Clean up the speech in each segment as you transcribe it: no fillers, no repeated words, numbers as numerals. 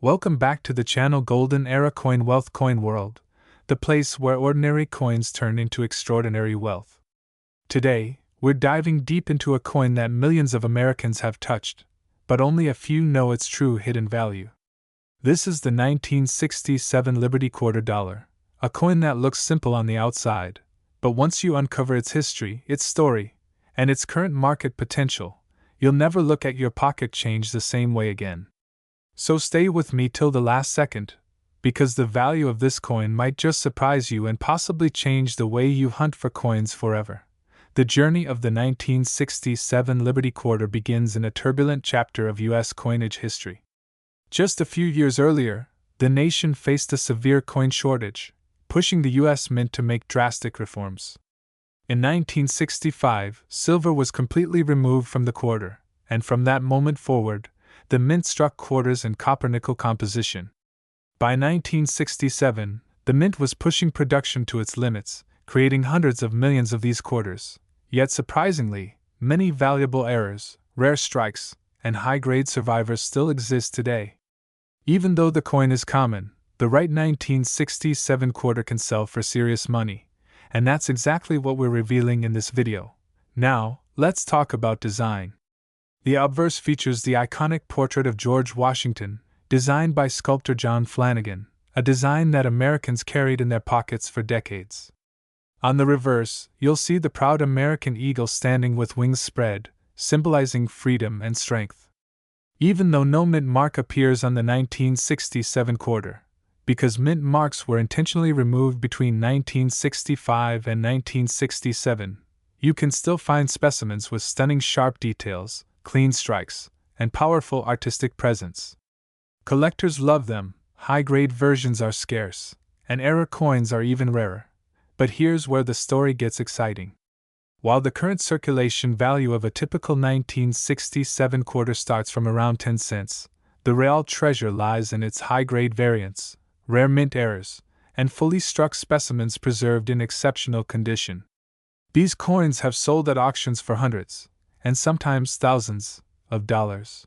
Welcome back to the channel Golden Era Coin Wealth Coin World, the place where ordinary coins turn into extraordinary wealth. Today, we're diving deep into a coin that millions of Americans have touched, but only a few know its true hidden value. This is the 1967 Liberty Quarter Dollar, a coin that looks simple on the outside, but once you uncover its history, its story, and its current market potential, you'll never look at your pocket change the same way again. So stay with me till the last second, because the value of this coin might just surprise you and possibly change the way you hunt for coins forever. The journey of the 1967 Liberty Quarter begins in a turbulent chapter of U.S. coinage history. Just a few years earlier, the nation faced a severe coin shortage, pushing the U.S. Mint to make drastic reforms. In 1965, silver was completely removed from the quarter, and from that moment forward, the Mint struck quarters in copper-nickel composition. By 1967, the Mint was pushing production to its limits, creating hundreds of millions of these quarters. Yet surprisingly, many valuable errors, rare strikes, and high-grade survivors still exist today. Even though the coin is common, the right 1967 quarter can sell for serious money, and that's exactly what we're revealing in this video. Now, let's talk about design. The obverse features the iconic portrait of George Washington, designed by sculptor John Flanagan, a design that Americans carried in their pockets for decades. On the reverse, you'll see the proud American eagle standing with wings spread, symbolizing freedom and strength. Even though no mint mark appears on the 1967 quarter, because mint marks were intentionally removed between 1965 and 1967, you can still find specimens with stunning sharp details, clean strikes, and powerful artistic presence. Collectors love them, high-grade versions are scarce, and error coins are even rarer. But here's where the story gets exciting. While the current circulation value of a typical 1967 quarter starts from around 10 cents, the real treasure lies in its high-grade variants, rare mint errors, and fully struck specimens preserved in exceptional condition. These coins have sold at auctions for hundreds, and sometimes thousands, of dollars.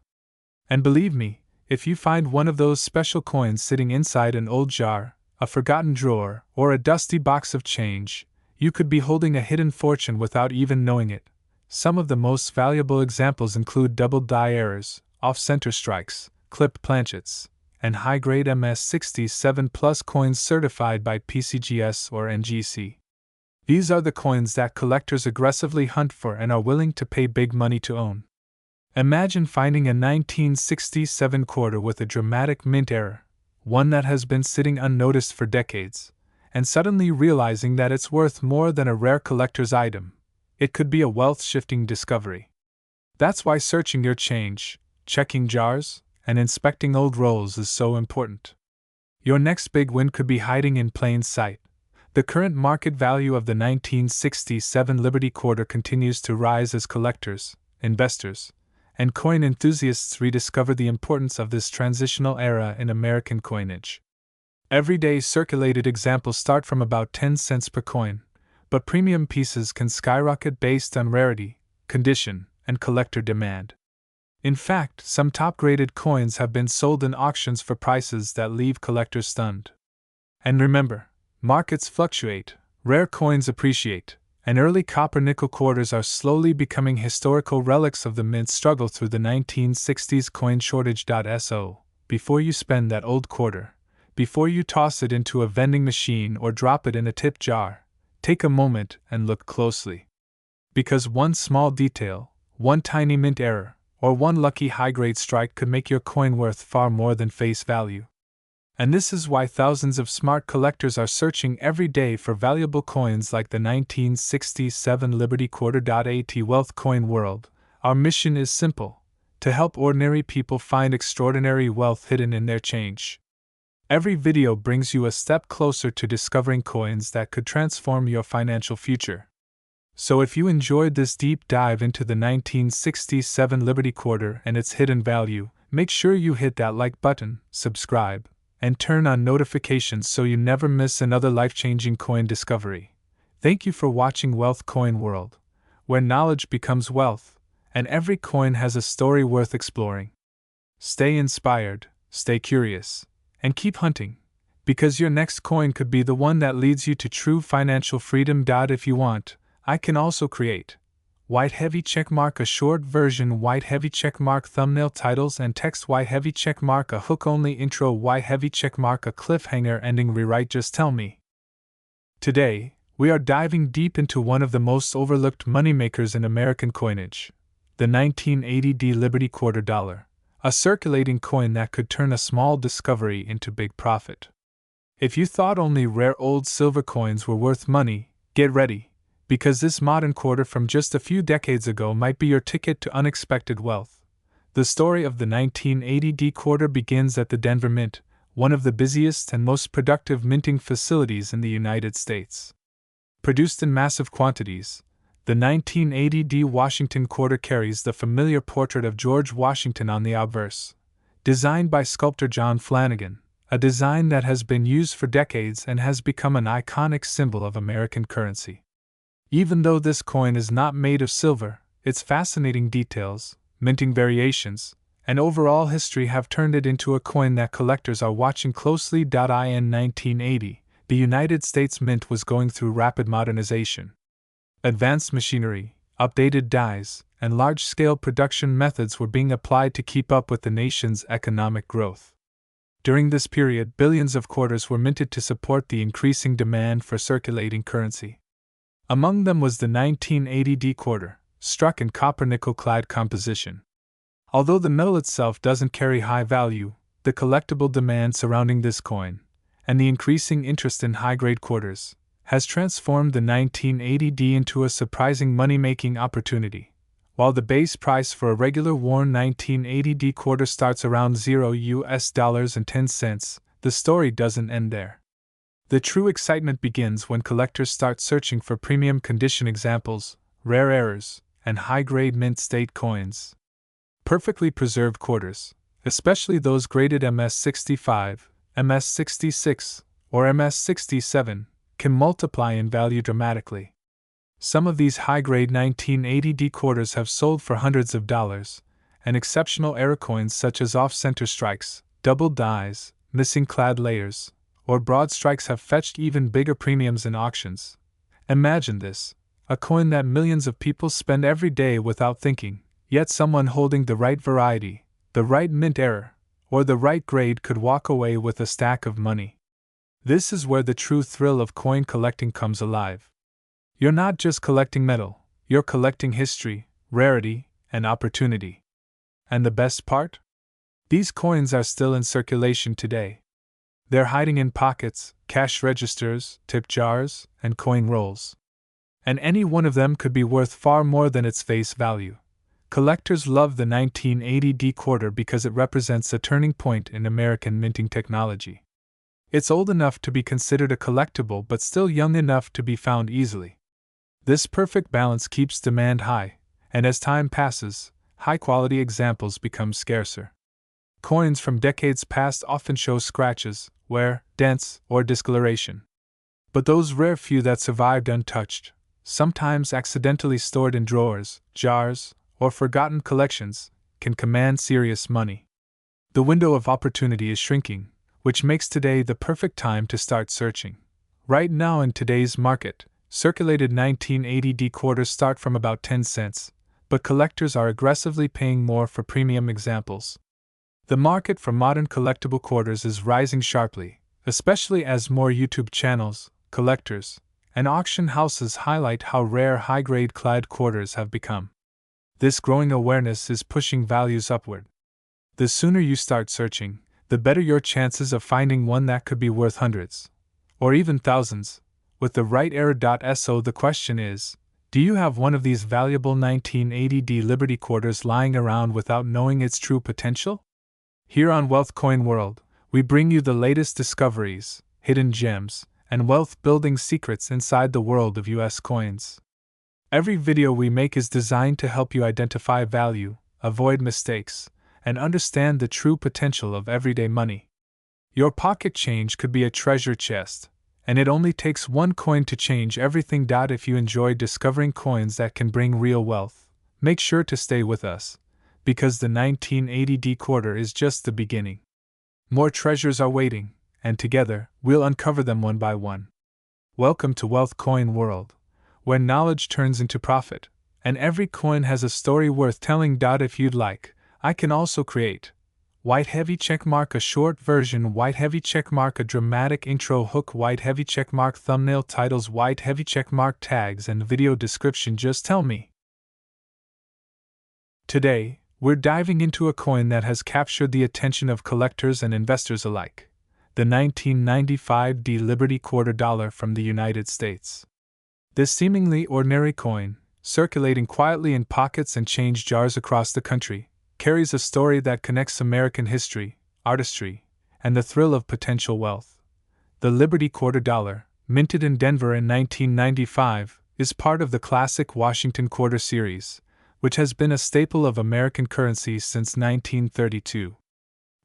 And believe me, if you find one of those special coins sitting inside an old jar, a forgotten drawer, or a dusty box of change, you could be holding a hidden fortune without even knowing it. Some of the most valuable examples include double die errors, off-center strikes, clipped planchets, and high-grade MS-67 Plus coins certified by PCGS or NGC. These are the coins that collectors aggressively hunt for and are willing to pay big money to own. Imagine finding a 1967 quarter with a dramatic mint error, one that has been sitting unnoticed for decades, and suddenly realizing that it's worth more than a rare collector's item. It could be a wealth-shifting discovery. That's why searching your change, checking jars, and inspecting old rolls is so important. Your next big win could be hiding in plain sight. The current market value of the 1967 Liberty Quarter continues to rise as collectors, investors, and coin enthusiasts rediscover the importance of this transitional era in American coinage. Everyday circulated examples start from about 10 cents per coin, but premium pieces can skyrocket based on rarity, condition, and collector demand. In fact, some top-graded coins have been sold in auctions for prices that leave collectors stunned. And remember, markets fluctuate, rare coins appreciate, and early copper-nickel quarters are slowly becoming historical relics of the Mint's struggle through the 1960s coin shortage. So, before you spend that old quarter, before you toss it into a vending machine or drop it in a tip jar, take a moment and look closely. Because one small detail, one tiny mint error, or one lucky high-grade strike could make your coin worth far more than face value. And this is why thousands of smart collectors are searching every day for valuable coins like the 1967 Liberty Quarter. At Wealth Coin World, our mission is simple: to help ordinary people find extraordinary wealth hidden in their change. Every video brings you a step closer to discovering coins that could transform your financial future. So if you enjoyed this deep dive into the 1967 Liberty Quarter and its hidden value, make sure you hit that like button, subscribe, and turn on notifications so you never miss another life-changing coin discovery. Thank you for watching Wealth Coin World, where knowledge becomes wealth, and every coin has a story worth exploring. Stay inspired, stay curious, and keep hunting, because your next coin could be the one that leads you to true financial freedom. If you want, I can also create white heavy checkmark a short version, white heavy checkmark thumbnail titles and text, white heavy checkmark a hook only intro, white heavy checkmark a cliffhanger ending rewrite. Just tell me. Today, we are diving deep into one of the most overlooked moneymakers in American coinage, the 1980 Liberty Quarter Dollar, a circulating coin that could turn a small discovery into big profit. If you thought only rare old silver coins were worth money, get ready, because this modern quarter from just a few decades ago might be your ticket to unexpected wealth. The story of the 1980 quarter begins at the Denver Mint, one of the busiest and most productive minting facilities in the United States. Produced in massive quantities, the 1980 Washington quarter carries the familiar portrait of George Washington on the obverse. Designed by sculptor John Flanagan, a design that has been used for decades and has become an iconic symbol of American currency. Even though this coin is not made of silver, its fascinating details, minting variations, and overall history have turned it into a coin that collectors are watching closely. In 1980, the United States Mint was going through rapid modernization. Advanced machinery, updated dies, and large-scale production methods were being applied to keep up with the nation's economic growth. During this period, billions of quarters were minted to support the increasing demand for circulating currency. Among them was the 1980 quarter, struck in copper-nickel-clad composition. Although the metal itself doesn't carry high value, the collectible demand surrounding this coin, and the increasing interest in high-grade quarters, has transformed the 1980 into a surprising money-making opportunity. While the base price for a regular worn 1980 quarter starts around $0.10, the story doesn't end there. The true excitement begins when collectors start searching for premium condition examples, rare errors, and high-grade mint state coins. Perfectly preserved quarters, especially those graded MS-65, MS-66, or MS-67, can multiply in value dramatically. Some of these high-grade 1980 quarters have sold for hundreds of dollars, and exceptional error coins such as off-center strikes, double dies, missing clad layers, or broad strikes have fetched even bigger premiums in auctions. Imagine this, a coin that millions of people spend every day without thinking, yet someone holding the right variety, the right mint error, or the right grade could walk away with a stack of money. This is where the true thrill of coin collecting comes alive. You're not just collecting metal, you're collecting history, rarity, and opportunity. And the best part? These coins are still in circulation today. They're hiding in pockets, cash registers, tip jars, and coin rolls. And any one of them could be worth far more than its face value. Collectors love the 1980 quarter because it represents a turning point in American minting technology. It's old enough to be considered a collectible but still young enough to be found easily. This perfect balance keeps demand high, and as time passes, high-quality examples become scarcer. Coins from decades past often show scratches, wear, dents, or discoloration. But those rare few that survived untouched, sometimes accidentally stored in drawers, jars, or forgotten collections, can command serious money. The window of opportunity is shrinking, which makes today the perfect time to start searching. Right now in today's market, circulated 1980 quarters start from about 10 cents, but collectors are aggressively paying more for premium examples. The market for modern collectible quarters is rising sharply, especially as more YouTube channels, collectors, and auction houses highlight how rare high-grade clad quarters have become. This growing awareness is pushing values upward. The sooner you start searching, the better your chances of finding one that could be worth hundreds, or even thousands, with the right error. So the question is, do you have one of these valuable 1980 Liberty quarters lying around without knowing its true potential? Here on Wealth Coin World, we bring you the latest discoveries, hidden gems, and wealth-building secrets inside the world of US coins. Every video we make is designed to help you identify value, avoid mistakes, and understand the true potential of everyday money. Your pocket change could be a treasure chest, and it only takes one coin to change everything. If you enjoy discovering coins that can bring real wealth, make sure to stay with us, because the 1980 quarter is just the beginning. More treasures are waiting, and together, we'll uncover them one by one. Welcome to Wealth Coin World, where knowledge turns into profit, and every coin has a story worth telling. If you'd like, I can also create white heavy checkmark a short version, white heavy checkmark a dramatic intro hook, white heavy checkmark thumbnail titles, white heavy checkmark tags, and video description. Just tell me. Today, we're diving into a coin that has captured the attention of collectors and investors alike, the 1995 Liberty Quarter Dollar from the United States. This seemingly ordinary coin, circulating quietly in pockets and change jars across the country, carries a story that connects American history, artistry, and the thrill of potential wealth. The Liberty Quarter Dollar, minted in Denver in 1995, is part of the classic Washington Quarter series, which has been a staple of American currency since 1932.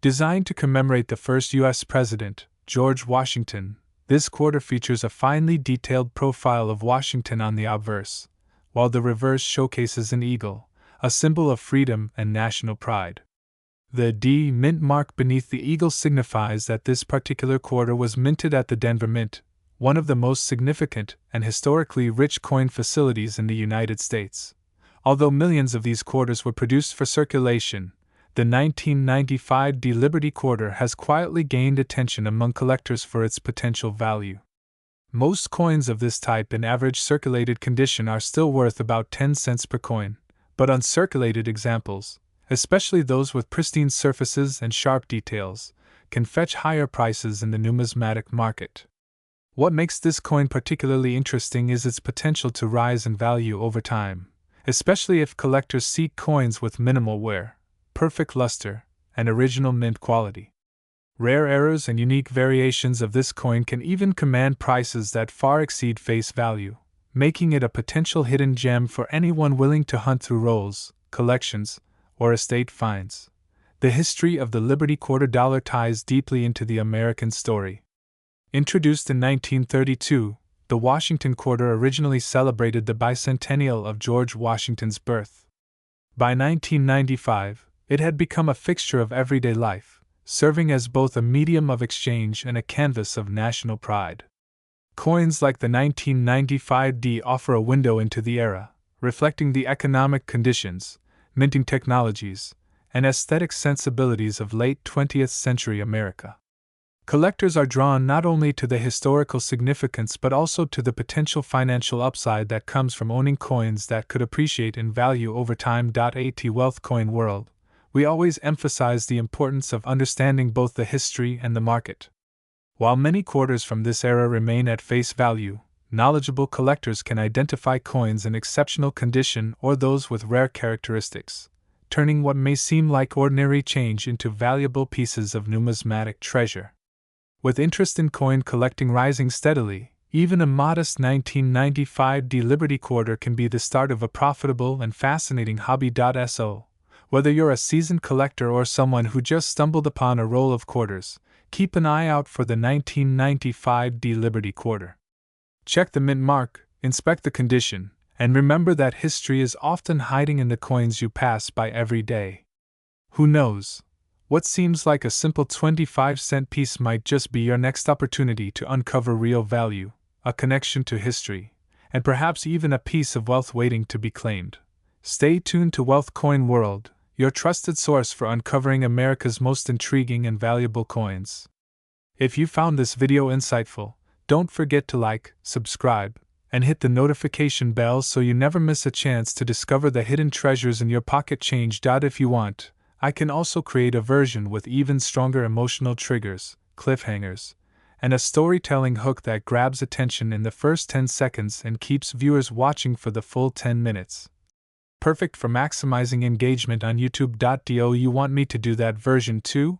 Designed to commemorate the first U.S. President, George Washington, this quarter features a finely detailed profile of Washington on the obverse, while the reverse showcases an eagle, a symbol of freedom and national pride. The D Mint mark beneath the eagle signifies that this particular quarter was minted at the Denver Mint, one of the most significant and historically rich coin facilities in the United States. Although millions of these quarters were produced for circulation, the 1995 Liberty Quarter has quietly gained attention among collectors for its potential value. Most coins of this type in average circulated condition are still worth about 10 cents per coin, but uncirculated examples, especially those with pristine surfaces and sharp details, can fetch higher prices in the numismatic market. What makes this coin particularly interesting is its potential to rise in value over time, especially if collectors seek coins with minimal wear, perfect luster, and original mint quality. Rare errors and unique variations of this coin can even command prices that far exceed face value, making it a potential hidden gem for anyone willing to hunt through rolls, collections, or estate finds. The history of the Liberty Quarter Dollar ties deeply into the American story. Introduced in 1932, the Washington Quarter originally celebrated the bicentennial of George Washington's birth. By 1995, it had become a fixture of everyday life, serving as both a medium of exchange and a canvas of national pride. Coins like the 1995 D offer a window into the era, reflecting the economic conditions, minting technologies, and aesthetic sensibilities of late 20th century America. Collectors are drawn not only to the historical significance but also to the potential financial upside that comes from owning coins that could appreciate in value over time. At Wealth Coin World, we always emphasize the importance of understanding both the history and the market. While many quarters from this era remain at face value, knowledgeable collectors can identify coins in exceptional condition or those with rare characteristics, turning what may seem like ordinary change into valuable pieces of numismatic treasure. With interest in coin collecting rising steadily, even a modest 1995 Liberty Quarter can be the start of a profitable and fascinating hobby. So, whether you're a seasoned collector or someone who just stumbled upon a roll of quarters, keep an eye out for the 1995 Liberty Quarter. Check the mint mark, inspect the condition, and remember that history is often hiding in the coins you pass by every day. Who knows? What seems like a simple 25-cent piece might just be your next opportunity to uncover real value, a connection to history, and perhaps even a piece of wealth waiting to be claimed. Stay tuned to Wealth Coin World, your trusted source for uncovering America's most intriguing and valuable coins. If you found this video insightful, don't forget to like, subscribe, and hit the notification bell so you never miss a chance to discover the hidden treasures in your pocket change. If you want, I can also create a version with even stronger emotional triggers, cliffhangers, and a storytelling hook that grabs attention in the first 10 seconds and keeps viewers watching for the full 10 minutes. Perfect for maximizing engagement on YouTube. Do you want me to do that version too?